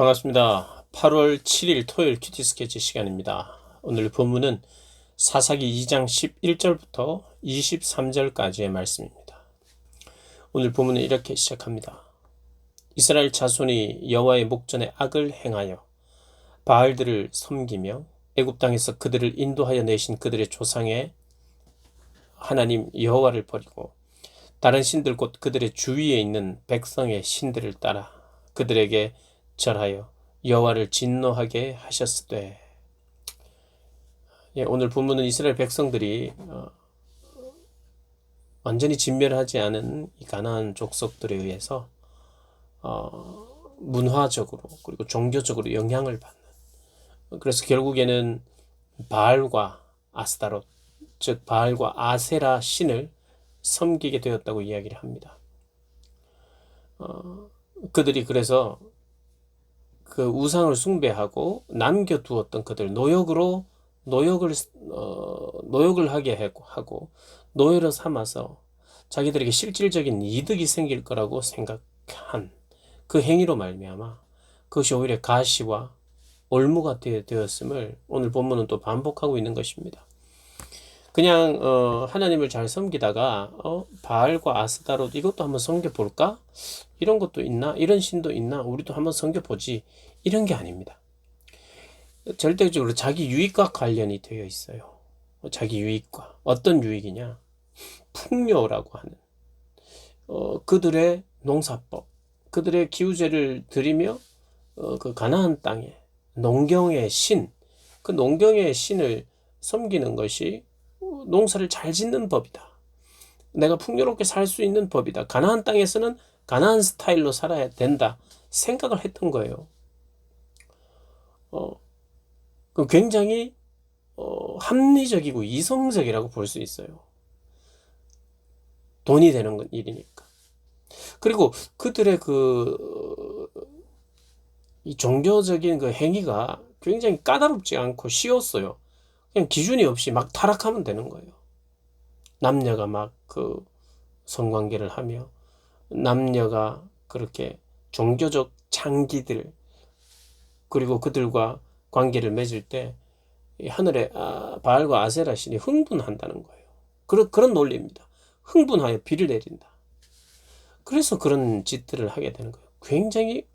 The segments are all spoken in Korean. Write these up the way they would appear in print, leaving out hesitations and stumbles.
반갑습니다. 8월 7일 토요일 큐티 스케치 시간입니다. 오늘 본문은 사사기 2장 11절부터 23절까지의 말씀입니다. 오늘 본문은 이렇게 시작합니다. 이스라엘 자손이 여호와의 목전에 악을 행하여 바알들을 섬기며 애굽 땅에서 그들을 인도하여 내신 그들의 조상의 하나님 여호와를 버리고 다른 신들 곧 그들의 주위에 있는 백성의 신들을 따라 그들에게 절하여 여호와를 진노하게 하셨으되. 오늘 본문은 이스라엘 백성들이 완전히 진멸하지 않은 이 가나안 족속들에 의해서 문화적으로 그리고 종교적으로 영향을 받는, 그래서 결국에는 바알과 아스타롯, 즉 바알과 아세라 신을 섬기게 되었다고 이야기를 합니다. 그들이 그래서 그 우상을 숭배하고 남겨두었던 그들 노역을 하게 하고 노예로 삼아서 자기들에게 실질적인 이득이 생길 거라고 생각한 그 행위로 말미암아 그것이 오히려 가시와 올무가 되었음을 오늘 본문은 또 반복하고 있는 것입니다. 그냥 하나님을 잘 섬기다가 바알과 아스타롯 이것도 한번 섬겨볼까? 이런 것도 있나? 이런 신도 있나? 우리도 한번 섬겨보지. 이런 게 아닙니다. 절대적으로 자기 유익과 관련이 되어 있어요. 자기 유익과. 어떤 유익이냐? 풍요라고 하는 그들의 농사법, 그들의 기후제를 드리며 그 가나안 땅에 농경의 신, 그 농경의 신을 섬기는 것이 농사를 잘 짓는 법이다. 내가 풍요롭게 살 수 있는 법이다. 가나안 땅에서는 가나안 스타일로 살아야 된다. 생각을 했던 거예요. 그 굉장히 합리적이고 이성적이라고 볼 수 있어요. 돈이 되는 건 일이니까. 그리고 그들의 이 종교적인 그 행위가 굉장히 까다롭지 않고 쉬웠어요. 그냥 기준이 없이 막 타락하면 되는 거예요. 남녀가 막 그 성관계를 하며 남녀가 그렇게 종교적 창기들 그리고 그들과 관계를 맺을 때 하늘의 바알과 아세라 신이 흥분한다는 거예요. 그런 논리입니다. 흥분하여 비를 내린다. 그래서 그런 짓들을 하게 되는 거예요. 굉장히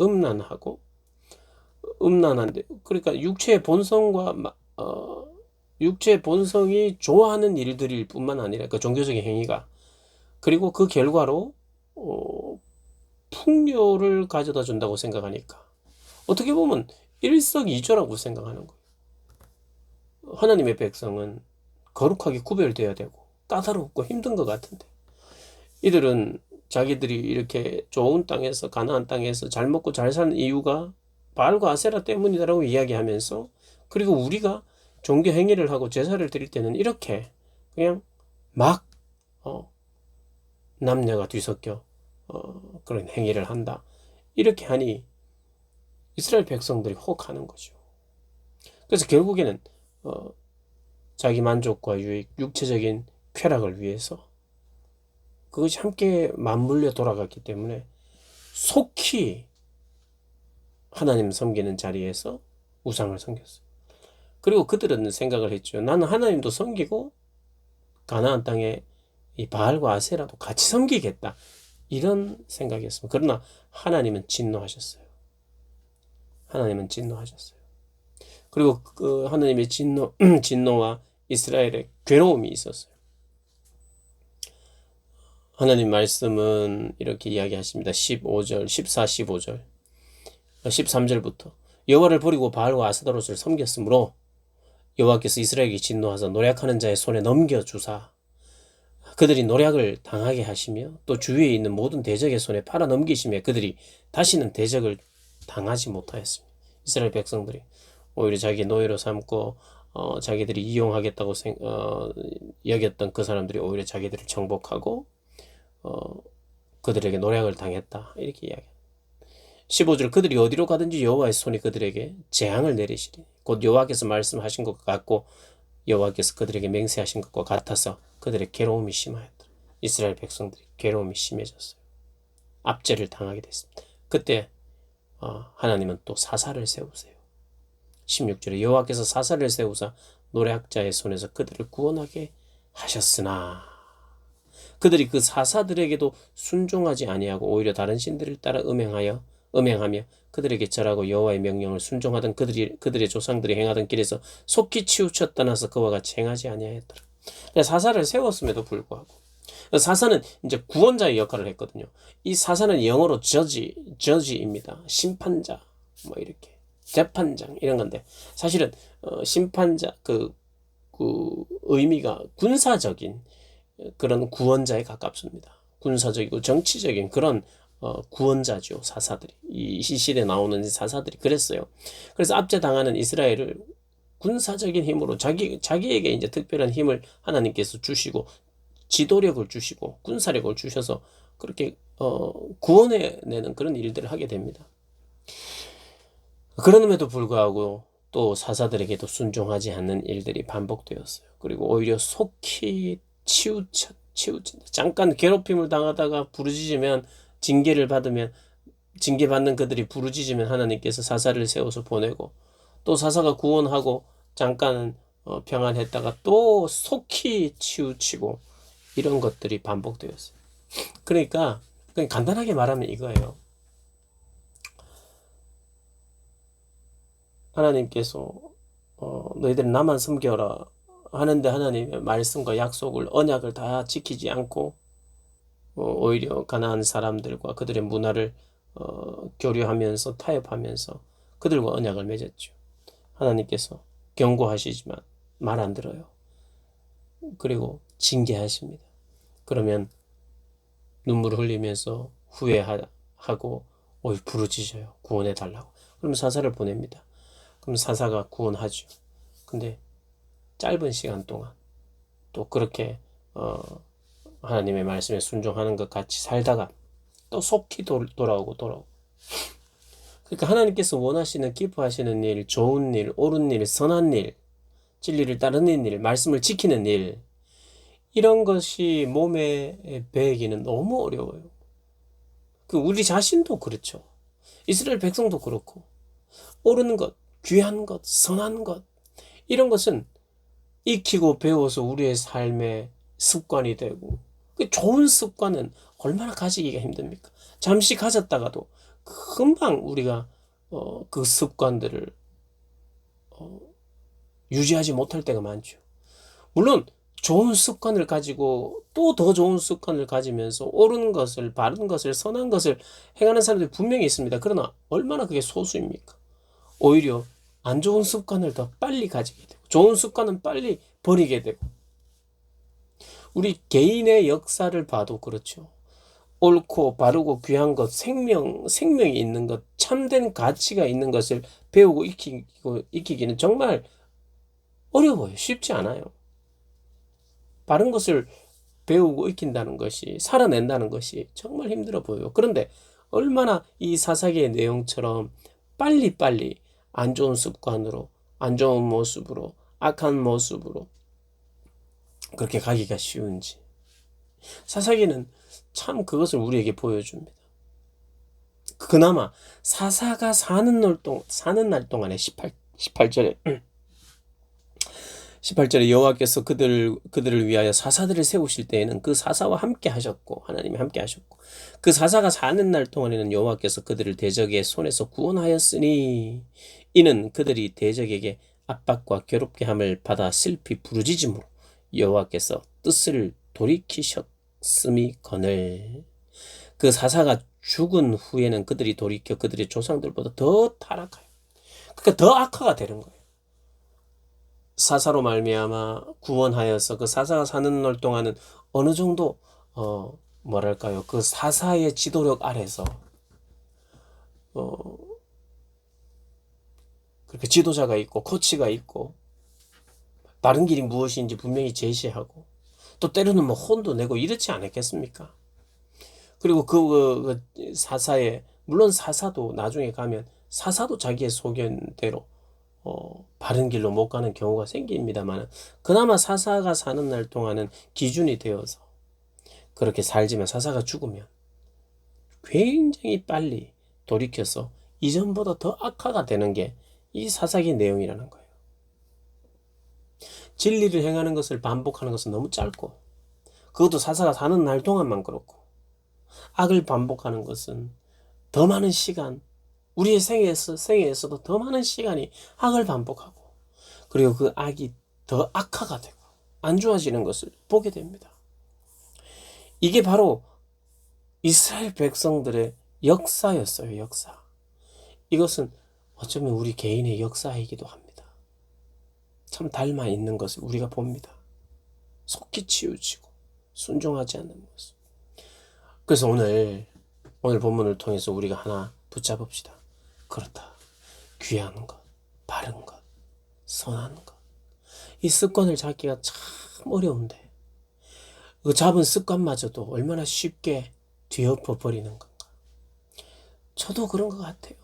음란한데 그러니까 육체의 본성이 좋아하는 일들일 뿐만 아니라 그 종교적인 행위가 그리고 그 결과로 풍요를 가져다 준다고 생각하니까 어떻게 보면 일석이조라고 생각하는 거예요. 하나님의 백성은 거룩하게 구별돼야 되고 까다롭고 힘든 것 같은데 이들은 자기들이 이렇게 좋은 땅에서 가나안 땅에서 잘 먹고 잘 사는 이유가 바알과 아세라 때문이다라고 이야기하면서 그리고 우리가 종교 행위를 하고 제사를 드릴 때는 이렇게 그냥 막 남녀가 뒤섞여 그런 행위를 한다. 이렇게 하니 이스라엘 백성들이 혹하는 거죠. 그래서 결국에는 자기 만족과 유익, 육체적인 쾌락을 위해서 그것이 함께 맞물려 돌아갔기 때문에 속히 하나님 섬기는 자리에서 우상을 섬겼어요. 그리고 그들은 생각을 했죠. 나는 하나님도 섬기고 가나안 땅에 이 바알과 아세라도 같이 섬기겠다. 이런 생각이었습니다. 그러나 하나님은 진노하셨어요. 하나님은 진노하셨어요. 그리고 그 하나님의 진노와 이스라엘의 괴로움이 있었어요. 하나님 말씀은 이렇게 이야기하십니다. 15절, 14, 15절, 13절부터 여호와를 버리고 바알과 아스타롯을 섬겼으므로 여호와께서 이스라엘에게 진노하사 노략하는 자의 손에 넘겨주사 그들이 노략을 당하게 하시며 또 주위에 있는 모든 대적의 손에 팔아 넘기시며 그들이 다시는 대적을 당하지 못하였습니다. 이스라엘 백성들이 오히려 자기 노예로 삼고 자기들이 이용하겠다고 여겼던 그 사람들이 오히려 자기들을 정복하고 그들에게 노략을 당했다. 이렇게 이야기합니다. 15절 그들이 어디로 가든지 여호와의 손이 그들에게 재앙을 내리시리. 곧 여호와께서 말씀하신 것 같고 여호와께서 그들에게 맹세하신 것과 같아서 그들의 괴로움이 심하였더라. 이스라엘 백성들이 괴로움이 심해졌어요. 압제를 당하게 됐습니다. 그때 하나님은 또 사사를 세우세요. 16절에 여호와께서 사사를 세우사 노략자의 손에서 그들을 구원하게 하셨으나 그들이 그 사사들에게도 순종하지 아니하고 오히려 다른 신들을 따라 음행하며 그들에게 절하고 여호와의 명령을 순종하던 그들의 조상들이 행하던 길에서 속히 치우쳐 떠나서 그와 같이 행하지 아니하였더라. 사사를 세웠음에도 불구하고 사사는 이제 구원자의 역할을 했거든요. 이 사사는 영어로 저지입니다. 심판자, 뭐 이렇게 재판장 이런 건데 사실은 심판자 그 의미가 군사적인 그런 구원자에 가깝습니다. 군사적이고 정치적인 그런 구원자죠. 사사들이 이 시대에 나오는 사사들이 그랬어요. 그래서 압제당하는 이스라엘을 군사적인 힘으로 자기에게 이제 특별한 힘을 하나님께서 주시고 지도력을 주시고 군사력을 주셔서 그렇게 구원해내는 그런 일들을 하게 됩니다. 그럼에도 불구하고 또 사사들에게도 순종하지 않는 일들이 반복되었어요. 그리고 오히려 속히 치우친다. 잠깐 괴롭힘을 당하다가 부르짖으면 징계받는 그들이 부르짖으면 하나님께서 사사를 세워서 보내고 또 사사가 구원하고 잠깐 평안했다가 또 속히 치우치고 이런 것들이 반복되었어요. 그러니까 그냥 간단하게 말하면 이거예요. 하나님께서 너희들 나만 섬겨라 하는데 하나님의 말씀과 약속을 언약을 다 지키지 않고 오히려 가나안 사람들과 그들의 문화를 교류하면서 타협하면서 그들과 언약을 맺었죠. 하나님께서 경고하시지만 말 안 들어요. 그리고 징계하십니다. 그러면 눈물을 흘리면서 후회하고 부르짖어요. 구원해달라고. 그럼 사사를 보냅니다. 그럼 사사가 구원하죠. 근데 짧은 시간 동안 또 그렇게 하나님의 말씀에 순종하는 것 같이 살다가 또 속히 돌아오고 그러니까 하나님께서 원하시는 기뻐하시는 일, 좋은 일, 옳은 일, 선한 일, 진리를 따르는 일, 말씀을 지키는 일 이런 것이 몸에 배기는 너무 어려워요. 우리 자신도 그렇죠. 이스라엘 백성도 그렇고 옳은 것, 귀한 것, 선한 것 이런 것은 익히고 배워서 우리의 삶의 습관이 되고 좋은 습관은 얼마나 가지기가 힘듭니까? 잠시 가졌다가도 금방 우리가 그 습관들을 유지하지 못할 때가 많죠. 물론 좋은 습관을 가지고 또 더 좋은 습관을 가지면서 옳은 것을, 바른 것을, 선한 것을 행하는 사람들이 분명히 있습니다. 그러나 얼마나 그게 소수입니까? 오히려 안 좋은 습관을 더 빨리 가지게 되고 좋은 습관은 빨리 버리게 되고 우리 개인의 역사를 봐도 그렇죠. 옳고 바르고 귀한 것, 생명이 있는 것, 참된 가치가 있는 것을 배우고 익히기는 정말 어려워요. 쉽지 않아요. 바른 것을 배우고 익힌다는 것이, 살아낸다는 것이 정말 힘들어 보여요. 그런데 얼마나 이 사사기의 내용처럼 빨리빨리 안 좋은 습관으로, 안 좋은 모습으로, 악한 모습으로 그렇게 가기가 쉬운지. 사사기는 참 그것을 우리에게 보여줍니다. 그나마 사사가 사는 날 동안에 18절에 여호와께서 그들을 위하여 사사들을 세우실 때에는 그 사사와 함께 하셨고 하나님이 함께 하셨고 그 사사가 사는 날 동안에는 여호와께서 그들을 대적의 손에서 구원하였으니 이는 그들이 대적에게 압박과 괴롭게 함을 받아 슬피 부르짖음으로 여호와께서 뜻을 돌이키셨음이거늘. 그 사사가 죽은 후에는 그들이 돌이켜 그들의 조상들보다 더 타락하여 그러니까 더 악화가 되는 거예요. 사사로 말미암아 구원하여서 그 사사가 사는 날 동안은 어느 정도 뭐랄까요, 그 사사의 지도력 아래서 그렇게 지도자가 있고 코치가 있고 바른 길이 무엇인지 분명히 제시하고 또 때로는 뭐 혼도 내고 이렇지 않았겠습니까? 그리고 그 사사의 물론 사사도 나중에 가면 사사도 자기의 소견대로 바른 길로 못 가는 경우가 생깁니다만 그나마 사사가 사는 날 동안은 기준이 되어서 그렇게 살지만 사사가 죽으면 굉장히 빨리 돌이켜서 이전보다 더 악화가 되는 게 이 사사기 내용이라는 거예요. 진리를 행하는 것을 반복하는 것은 너무 짧고, 그것도 사사가 사는 날 동안만 그렇고, 악을 반복하는 것은 더 많은 시간, 우리의 생애에서도 더 많은 시간이 악을 반복하고, 그리고 그 악이 더 악화가 되고 안 좋아지는 것을 보게 됩니다. 이게 바로 이스라엘 백성들의 역사였어요. 역사. 이것은 어쩌면 우리 개인의 역사이기도 합니다. 참 닮아 있는 것을 우리가 봅니다. 속히 치우치고 순종하지 않는 모습. 그래서 오늘 본문을 통해서 우리가 하나 붙잡읍시다. 그렇다. 귀한 것, 바른 것, 선한 것. 이 습관을 잡기가 참 어려운데, 그 잡은 습관마저도 얼마나 쉽게 뒤엎어 버리는 건가. 저도 그런 것 같아요.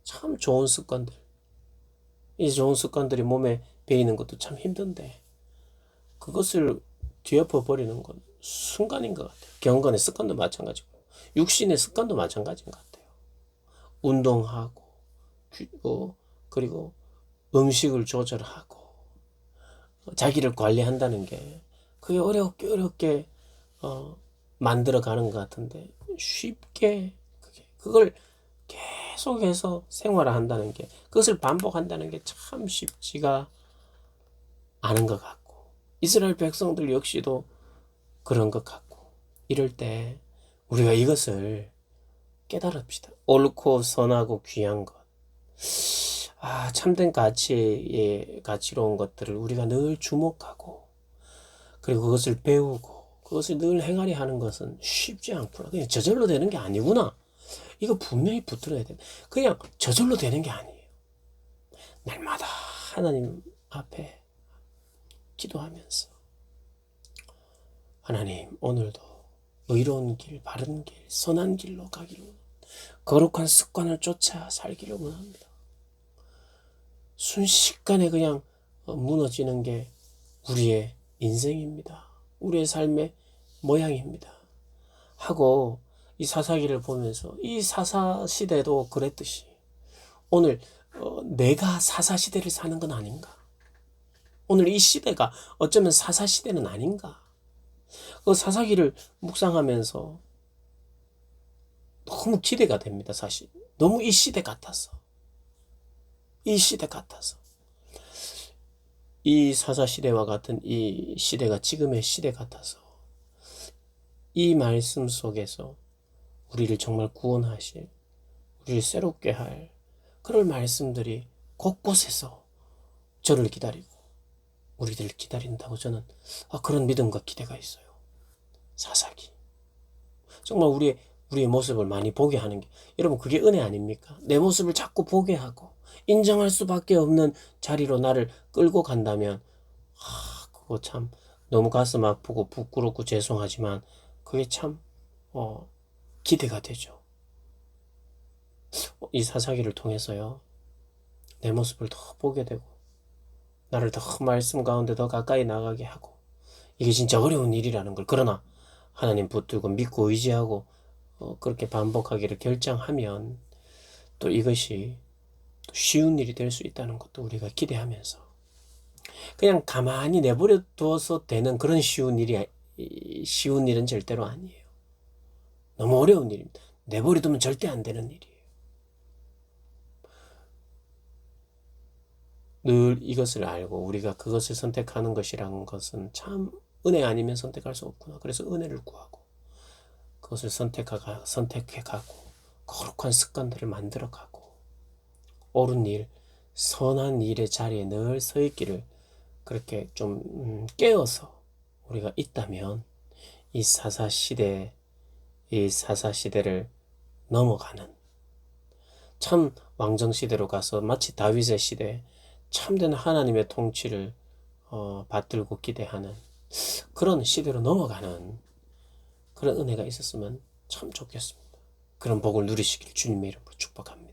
참 좋은 습관들. 이 좋은 습관들이 몸에 배이는 것도 참 힘든데, 그것을 뒤엎어 버리는 건 순간인 것 같아요. 경건의 습관도 마찬가지고, 육신의 습관도 마찬가지인 것 같아요. 운동하고, 그리고 음식을 조절하고, 자기를 관리한다는 게, 그게 어렵게 만들어가는 것 같은데, 쉽게, 그걸 계속해서 생활을 한다는 게, 그것을 반복한다는 게 참 쉽지가 않은 것 같고, 이스라엘 백성들 역시도 그런 것 같고, 이럴 때 우리가 이것을 깨달읍시다. 옳고 선하고 귀한 것. 참된 가치로운 것들을 우리가 늘 주목하고, 그리고 그것을 배우고, 그것을 늘 행하려 하는 것은 쉽지 않구나. 그냥 저절로 되는 게 아니구나. 이거 분명히 붙들어야 돼. 그냥 저절로 되는 게 아니에요. 날마다 하나님 앞에 기도하면서, 하나님, 오늘도 의로운 길, 바른 길, 선한 길로 가기를 원합니다. 거룩한 습관을 쫓아 살기를 원합니다. 순식간에 그냥 무너지는 게 우리의 인생입니다. 우리의 삶의 모양입니다. 하고, 이 사사기를 보면서 이 사사시대도 그랬듯이 오늘 내가 사사시대를 사는 건 아닌가? 오늘 이 시대가 어쩌면 사사시대는 아닌가? 그 사사기를 묵상하면서 너무 기대가 됩니다. 사실 너무 이 시대 같아서, 이 시대 같아서, 이 사사시대와 같은 이 시대가 지금의 시대 같아서, 이 말씀 속에서 우리를 정말 구원하실, 우리를 새롭게 할 그런 말씀들이 곳곳에서 저를 기다리고 우리들을 기다린다고 저는 그런 믿음과 기대가 있어요. 사사기 정말 우리의 모습을 많이 보게 하는 게, 여러분, 그게 은혜 아닙니까? 내 모습을 자꾸 보게 하고 인정할 수밖에 없는 자리로 나를 끌고 간다면, 그거 참 너무 가슴 아프고 부끄럽고 죄송하지만 그게 참 기대가 되죠. 이 사사기를 통해서요, 내 모습을 더 보게 되고 나를 더 말씀 가운데 더 가까이 나가게 하고, 이게 진짜 어려운 일이라는 걸, 그러나 하나님 붙들고 믿고 의지하고 그렇게 반복하기를 결정하면 또 이것이 또 쉬운 일이 될 수 있다는 것도 우리가 기대하면서, 그냥 가만히 내버려 두어서 되는 그런 쉬운 일은 절대로 아니에요. 너무 어려운 일입니다. 내버려 두면 절대 안 되는 일이에요. 늘 이것을 알고 우리가 그것을 선택하는 것이라는 것은 참 은혜 아니면 선택할 수 없구나. 그래서 은혜를 구하고 그것을 선택해가고 거룩한 습관들을 만들어가고 옳은 일, 선한 일의 자리에 늘 서 있기를, 그렇게 좀 깨어서 우리가 있다면 이 사사시대를 넘어가는 참 왕정시대로 가서 마치 다윗의 시대, 참된 하나님의 통치를 받들고 기대하는 그런 시대로 넘어가는 그런 은혜가 있었으면 참 좋겠습니다. 그런 복을 누리시길 주님의 이름으로 축복합니다.